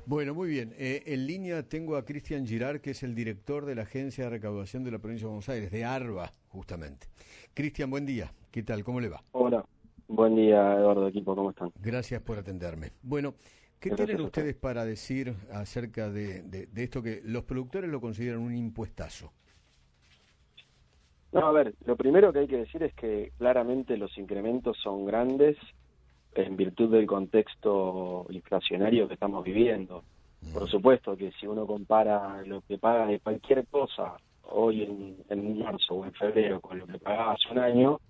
Bueno, muy bien. En línea tengo a Cristian Girard, que es el director de la Agencia de Recaudación de la Provincia de Buenos Aires, de ARBA, justamente. Cristian, buen día. ¿Qué tal? ¿Cómo le va? Hola, buen día Eduardo, equipo, ¿cómo están? Gracias por atenderme. Bueno, ¿qué tienen Gracias a ustedes. ustedes para decir acerca de esto que los productores lo consideran un impuestazo? No, a ver, lo primero que hay que decir es que claramente los incrementos son grandes en virtud del contexto inflacionario que estamos viviendo. Por supuesto que si uno compara lo que paga de cualquier cosa hoy en marzo o en febrero con lo que pagaba hace un año,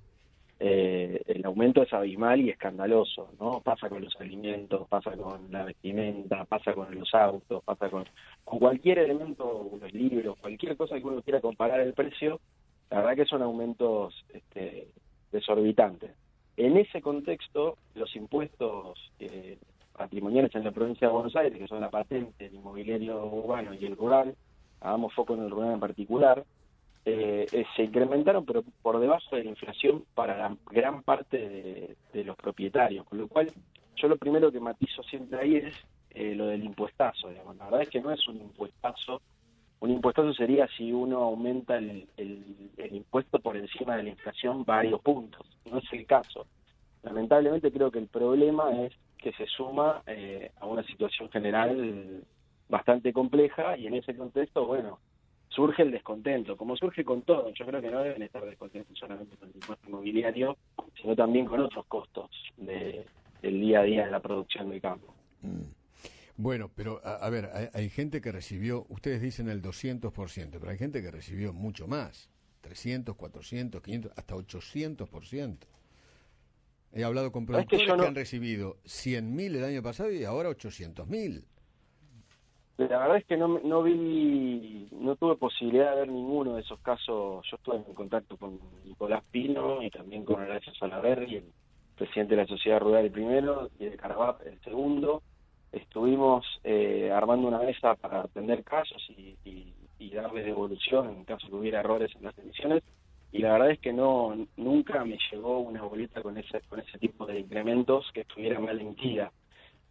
el aumento es abismal y escandaloso, ¿no? Pasa con los alimentos, pasa con la vestimenta, pasa con los autos, pasa con cualquier elemento, los libros, cualquier cosa que uno quiera comparar el precio, la verdad que son aumentos desorbitantes. En ese contexto, los impuestos patrimoniales en la provincia de Buenos Aires, que son la patente, el inmobiliario urbano y el rural, hagamos foco en el rural en particular, se incrementaron, pero por debajo de la inflación para la gran parte de los propietarios, con lo cual yo lo primero que matizo siempre ahí es lo del impuestazo, digamos. La verdad es que no es un impuestazo sería si uno aumenta el impuesto por encima de la inflación varios puntos, no es el caso. Lamentablemente creo que el problema es que se suma a una situación general bastante compleja y en ese contexto, bueno, surge el descontento, como surge con todo. Yo creo que no deben estar descontentos solamente con el impuesto inmobiliario, sino también con otros costos del día a día de la producción del campo. Bueno, pero a ver, hay gente que recibió, ustedes dicen el 200%, pero hay gente que recibió mucho más, 300, 400, 500, hasta 800%. He hablado con ¿Sabes que productores yo que no? han recibido 100.000 el año pasado y ahora 800.000. La verdad es que no tuve posibilidad de ver ninguno de esos casos. Yo estuve en contacto con Nicolás Pino y también con Horacio Salaverry, el presidente de la Sociedad Rural el primero, y de Carvap el segundo. Estuvimos armando una mesa para atender casos y darles devolución en caso que hubiera errores en las emisiones. Y la verdad es que nunca me llegó una boleta con ese tipo de incrementos que estuviera mal emitida.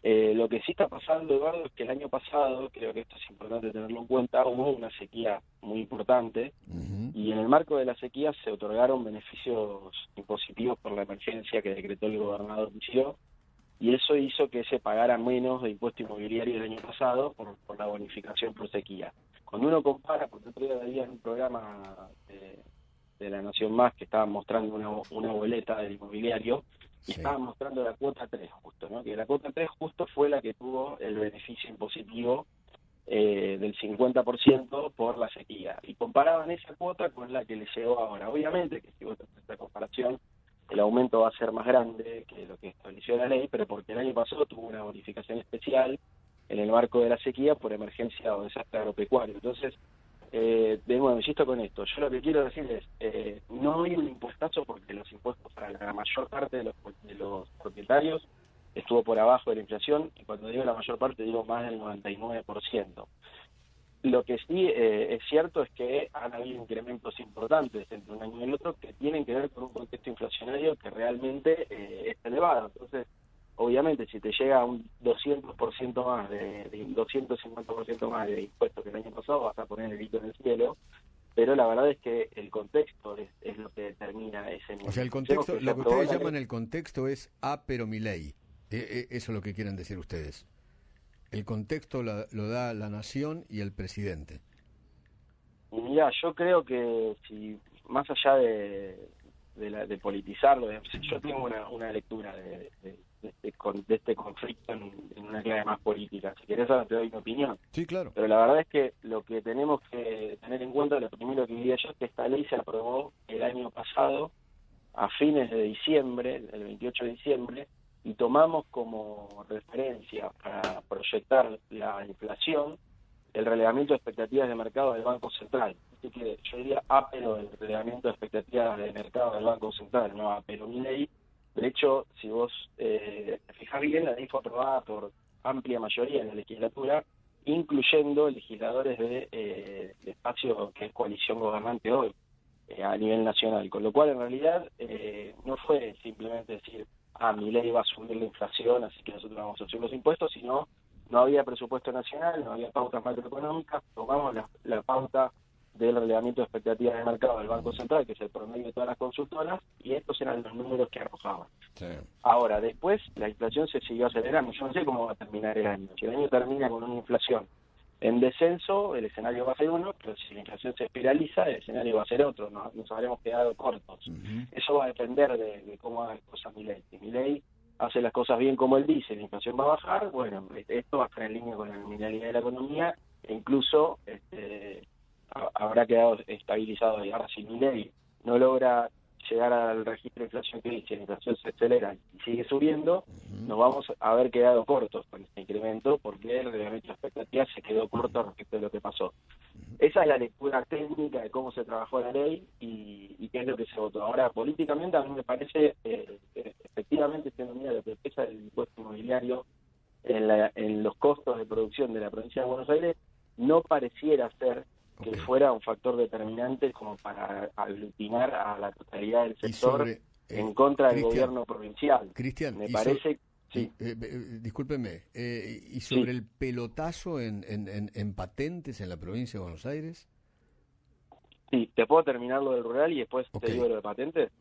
Lo que sí está pasando, Eduardo, es que el año pasado, creo que esto es importante tenerlo en cuenta, hubo una sequía muy importante y en el marco de la sequía se otorgaron beneficios impositivos por la emergencia que decretó el gobernador Lucio y eso hizo que se pagara menos de impuesto inmobiliario el año pasado por la bonificación por sequía. Cuando uno compara, porque otro día había un programa de La Nación Más que estaba mostrando una boleta del inmobiliario y Sí. estaban mostrando la cuota 3 justo, ¿no? Que la cuota 3 justo fue la que tuvo el beneficio impositivo del 50% por la sequía. Y comparaban esa cuota con la que le llegó ahora. Obviamente que si vos haces esta comparación, el aumento va a ser más grande que lo que estableció la ley, pero porque el año pasado tuvo una bonificación especial en el marco de la sequía por emergencia o desastre agropecuario. Entonces, de nuevo, insisto con esto, yo lo que quiero decir es, no hay un impuestazo porque los impuestos para la mayor parte de los propietarios estuvo por abajo de la inflación, y cuando digo la mayor parte digo más del 99%. Lo que sí es cierto es que han habido incrementos importantes entre un año y el otro que tienen que ver con un contexto inflacionario que realmente es elevado. Entonces, obviamente, si te llega un 200% más, de 250% más de impuestos que el año pasado, vas a poner el grito en el cielo, pero la verdad es que el contexto es lo que determina ese O sea, nivel. el Pensemos contexto, que se lo que aprobó ustedes la ley. llaman el contexto es pero mi ley. Eso es lo que quieren decir ustedes. El contexto lo da la nación y el presidente. Y mira, yo creo que si más allá de politizarlo, yo tengo una lectura de este conflicto en una clave más política. Si querés ahora te doy mi opinión. Sí, claro. Pero la verdad es que lo que tenemos que tener en cuenta, lo primero que diría yo, es que esta ley se aprobó el año pasado, a fines de diciembre, el 28 de diciembre, y tomamos como referencia para proyectar la inflación el relevamiento de expectativas de mercado del Banco Central. Así que yo diría pero el relevamiento de expectativas de mercado del Banco Central, no pero mi ley. De hecho, si vos te fijás bien, la ley fue aprobada por amplia mayoría en la legislatura, incluyendo legisladores de espacio que es coalición gobernante hoy, a nivel nacional. Con lo cual, en realidad, no fue simplemente decir, mi ley va a subir la inflación, así que nosotros vamos a subir los impuestos, sino no había presupuesto nacional, no había pautas macroeconómicas, tomamos la pauta del relevamiento de expectativas de mercado del Banco Central, que es el promedio de todas las consultoras, y estos eran los números que arrojaban. Sí. Ahora, después la inflación se siguió acelerando. Yo no sé cómo va a terminar el año. Si el año termina con una inflación en descenso, el escenario va a ser uno, pero si la inflación se espiraliza, el escenario va a ser otro. Nos habremos quedado cortos. Eso va a depender de cómo haga las cosas Milei. Si Milei hace las cosas bien como él dice, la inflación va a bajar, bueno, esto va a estar en línea con la nominalidad de la economía, e incluso habrá quedado estabilizado. Y ahora, si Milei no logra llegar al registro de inflación que dice, la inflación se acelera y sigue subiendo, nos vamos a haber quedado cortos con este incremento, porque el reglamento de expectativas se quedó corto respecto a lo que pasó. Esa es la lectura técnica de cómo se trabajó la ley y qué es lo que se votó. Ahora, políticamente, a mí me parece, efectivamente, se denomina lo que pesa el impuesto inmobiliario en los costos de producción de la provincia de Buenos Aires, no pareciera ser que fuera un factor determinante como para aglutinar a la totalidad del sector en contra del gobierno provincial. Cristian, me parece... Sí. Discúlpeme, ¿y sobre el pelotazo en patentes en la provincia de Buenos Aires? Sí, te puedo terminar lo del rural y después te digo lo de patentes.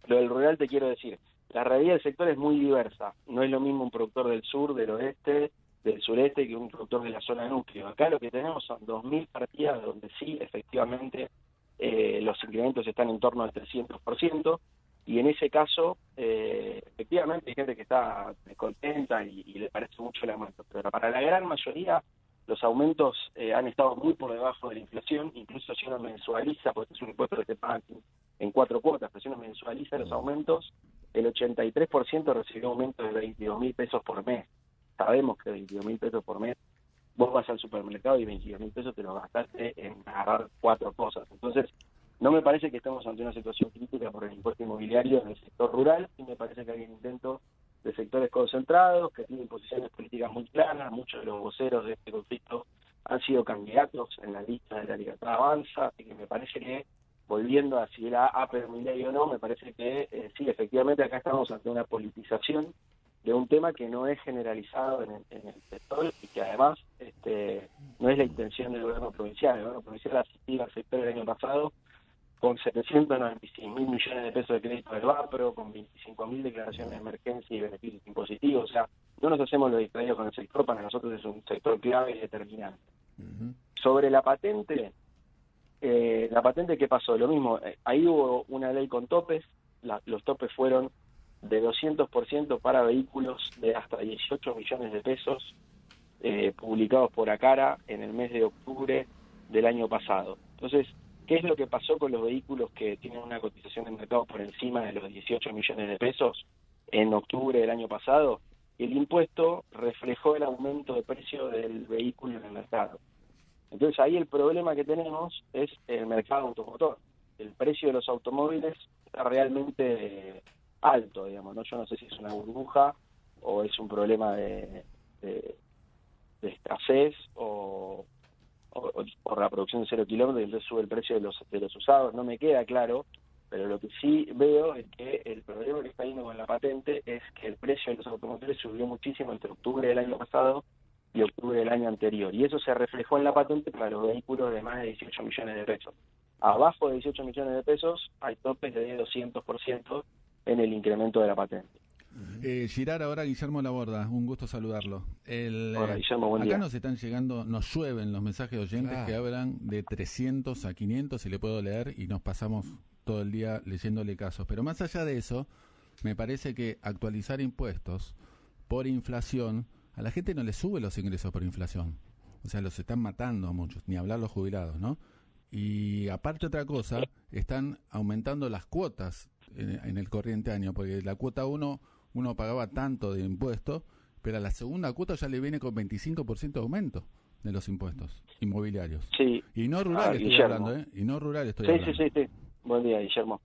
Lo del rural te quiero decir, la realidad del sector es muy diversa. No es lo mismo un productor del sur, del oeste, del sureste, que un productor de la zona núcleo. Acá lo que tenemos son 2.000 partidas donde sí, efectivamente, los incrementos están en torno al 300%, y en ese caso, efectivamente hay gente que está contenta y le parece mucho el aumento, pero para la gran mayoría los aumentos han estado muy por debajo de la inflación. Incluso si uno mensualiza, porque es un impuesto que te pagan en 4 cuotas, pero si uno mensualiza los aumentos, el 83% recibió aumento de 22.000 pesos por mes. Sabemos que 22.000 pesos por mes, vos vas al supermercado y 22.000 pesos te los gastaste en agarrar 4 cosas. Entonces, no me parece que estamos ante una situación crítica por el impuesto inmobiliario en el sector rural, y me parece que hay un intento de sectores concentrados que tienen posiciones políticas muy claras. Muchos de los voceros de este conflicto han sido candidatos en la lista de la Libertad Avanza, así que me parece que, volviendo a si era Aper, Milei o no, me parece que sí, efectivamente acá estamos ante una politización de un tema que no es generalizado en el sector, y que además no es la intención del gobierno provincial. El gobierno provincial asistió al sector el año pasado con 796.000 millones de pesos de crédito del VAPRO, con 25.000 declaraciones de emergencia y beneficios impositivos. O sea, no nos hacemos los distraídos con el sector, para nosotros es un sector clave y determinante. Sobre la patente, ¿qué pasó? Lo mismo, ahí hubo una ley con topes. Los topes fueron de 200% para vehículos de hasta 18 millones de pesos, publicados por ACARA en el mes de octubre del año pasado. Entonces, ¿qué es lo que pasó con los vehículos que tienen una cotización de mercado por encima de los 18 millones de pesos en octubre del año pasado? El impuesto reflejó el aumento de precio del vehículo en el mercado. Entonces ahí el problema que tenemos es el mercado automotor. El precio de los automóviles está realmente alto, digamos, ¿no? Yo no sé si es una burbuja o es un problema de escasez o por la producción de 0 kilómetros, y entonces sube el precio de los usados. No me queda claro, pero lo que sí veo es que el problema que está yendo con la patente es que el precio de los automóviles subió muchísimo entre octubre del año pasado y octubre del año anterior, y eso se reflejó en la patente para los vehículos de más de 18 millones de pesos. Abajo de 18 millones de pesos hay topes de 200% en el incremento de la patente. Girar ahora Guillermo Laborda, un gusto saludarlo. Hola, Guillermo, buen día. Acá nos están llegando, nos llueven los mensajes de oyentes que hablan de 300 a 500, y le puedo leer, y nos pasamos todo el día leyéndole casos. Pero más allá de eso, me parece que actualizar impuestos por inflación, a la gente no le sube los ingresos por inflación. O sea, los están matando a muchos, ni hablar los jubilados, ¿no? Y aparte otra cosa, están aumentando las cuotas en el corriente año, porque la cuota 1 uno pagaba tanto de impuestos, pero a la segunda cuota ya le viene con 25% de aumento de los impuestos inmobiliarios. Sí. Y no rural estoy hablando, ¿eh? Y no rural estoy hablando. Sí. Buen día, Guillermo.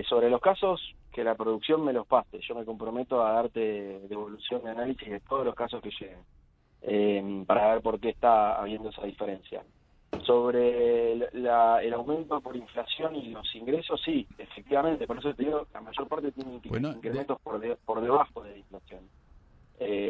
Sobre los casos, que la producción me los pase. Yo me comprometo a darte devolución de análisis de todos los casos que lleguen, para ver por qué está habiendo esa diferencia. Sobre el aumento por inflación y los ingresos, sí, efectivamente, por eso te digo, la mayor parte tiene incrementos por debajo de la inflación.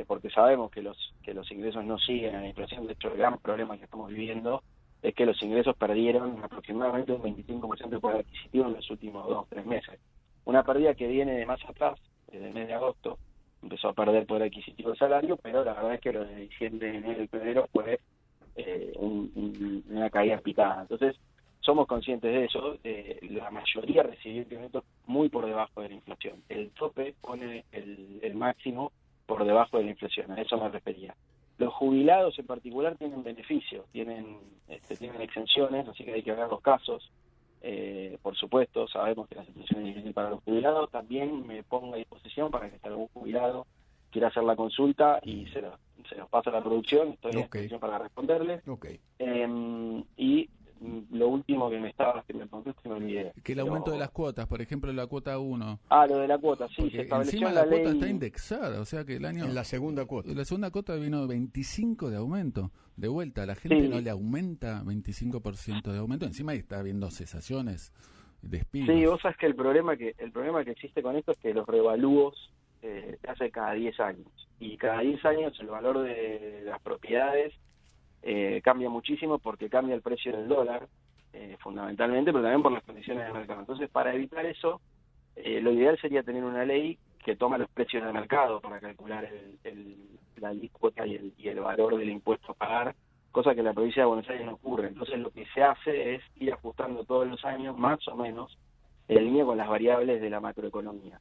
porque sabemos que los ingresos no siguen a la inflación. De hecho, el gran problema que estamos viviendo es que los ingresos perdieron aproximadamente un 25% de poder adquisitivo en los últimos 2 o 3 meses. Una pérdida que viene de más atrás, desde el mes de agosto, empezó a perder poder adquisitivo el salario, pero la verdad es que lo de diciembre, enero y febrero fue una caída picada. Entonces, somos conscientes de eso. La mayoría recibió incrementos muy por debajo de la inflación. El tope pone el máximo por debajo de la inflación, a eso me refería. Los jubilados en particular tienen beneficios, tienen exenciones, así que hay que ver los casos. Por supuesto, sabemos que la situación es difícil para los jubilados. También me pongo a disposición para que si algún jubilado quiera hacer la consulta y se los pasa a la producción, estoy a disposición para responderle. Y lo último que me preguntaste, me olvidé. Que el aumento de las cuotas, por ejemplo, la cuota 1. Lo de la cuota, sí, porque se estableció encima en la ley. Cuota está indexada, o sea que el año... En la segunda cuota. La segunda cuota vino 25 de aumento. De vuelta, a la gente no le aumenta 25% de aumento. Encima ahí está habiendo cesaciones, despidos. Sí, vos sabés que el problema que existe con esto es que los revalúos se hacen cada 10 años. Y cada 10 años el valor de las propiedades cambia muchísimo porque cambia el precio del dólar, fundamentalmente, pero también por las condiciones de mercado. Entonces, para evitar eso, lo ideal sería tener una ley que toma los precios del mercado para calcular la alícuota y el valor del impuesto a pagar, cosa que en la provincia de Buenos Aires no ocurre. Entonces, lo que se hace es ir ajustando todos los años, más o menos, en línea con las variables de la macroeconomía.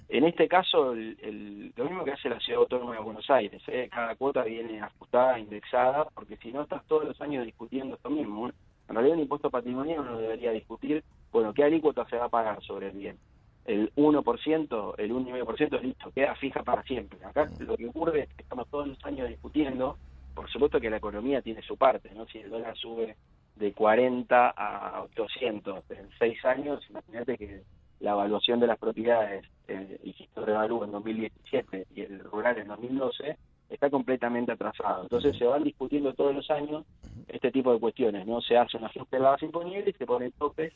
En este caso, lo mismo que hace la Ciudad Autónoma de Buenos Aires, cada cuota viene ajustada, indexada, porque si no estás todos los años discutiendo esto mismo. En realidad, un impuesto patrimonial uno debería discutir, bueno, ¿qué alícuota se va a pagar sobre el bien? El 1%, el 1,5%, listo, queda fija para siempre. Acá lo que ocurre es que estamos todos los años discutiendo, por supuesto que la economía tiene su parte, ¿no? Si el dólar sube de 40 a 800 en 6 años, imagínate que la evaluación de las propiedades, el registro de revalúo en 2017 y el rural en 2012, está completamente atrasado. Entonces se van discutiendo todos los años este tipo de cuestiones, ¿no? Se hace un ajuste de la base imponible y se pone topes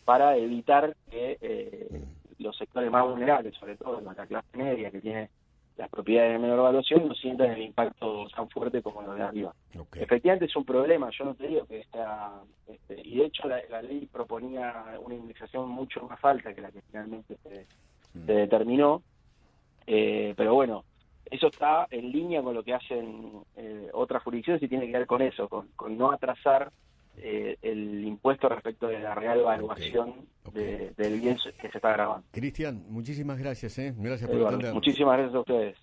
para evitar que los sectores más vulnerables, sobre todo la clase media que tiene las propiedades de menor evaluación, no sientan el impacto tan fuerte como los de arriba. Efectivamente es un problema, yo no te digo que sea... y de hecho la ley proponía una indexación mucho más alta que la que finalmente se determinó, pero bueno, eso está en línea con lo que hacen otras jurisdicciones y tiene que ver con eso, con no atrasar el impuesto respecto de la real evaluación del bien que se está grabando. Cristian, muchísimas gracias. Gracias por atendernos. Muchísimas gracias a ustedes.